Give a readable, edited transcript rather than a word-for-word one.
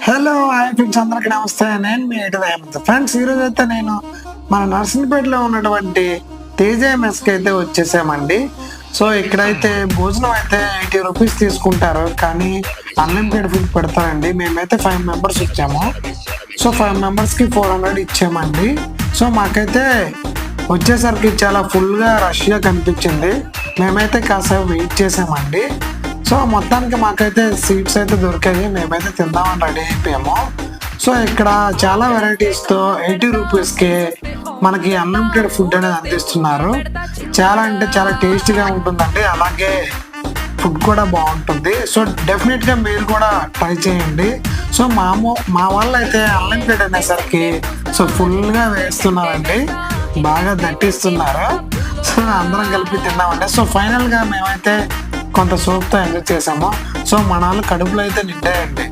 Hello hi friends, అందరికి నమస్తే. నేను మీ ఎయిట్ హేమంత్. ఫ్రెండ్స్, ఈరోజు అయితే నేను మన నర్సింగ్పేటలో ఉన్నటువంటి తేజ మెస్కి అయితే వచ్చేసామండి. సో ఇక్కడైతే భోజనం అయితే 80 రూపీస్ తీసుకుంటారు, కానీ అన్లిమిటెడ్ ఫుడ్ పెడతారండి. మేమైతే 5 మెంబర్స్ వచ్చాము. సో 5 మెంబర్స్కి 400 ఇచ్చామండి. సో మాకైతే వచ్చేసరికి చాలా ఫుల్గా రష్గా కనిపించింది. మేమైతే కాసేపు వెయిట్ చేసామండి. సో మొత్తానికి మాకైతే సీట్స్ అయితే దొరికాయి. మేమైతే తిందామని రెడీ అయిపోయాము. సో ఇక్కడ చాలా వెరైటీస్తో 80 రూపీస్కి మనకి అన్లిమిటెడ్ ఫుడ్ అనేది అందిస్తున్నారు. చాలా అంటే చాలా టేస్టీగా ఉంటుందండి. అలాగే ఫుడ్ కూడా బాగుంటుంది. సో డెఫినెట్గా మీరు కూడా ట్రై చేయండి. సో మా వాళ్ళు అయితే అన్లిమిటెడ్ అనేసరికి సో ఫుల్గా వేస్తున్నారండి, బాగా దట్టిస్తున్నారు. సో అందరం కలిపి తిన్నామండి. సో ఫైనల్గా మేమైతే కొంత సోప్తో ఎంజాయ్ చేసాము. సో మన వాళ్ళు కడుపులో అయితే నిండాయండి.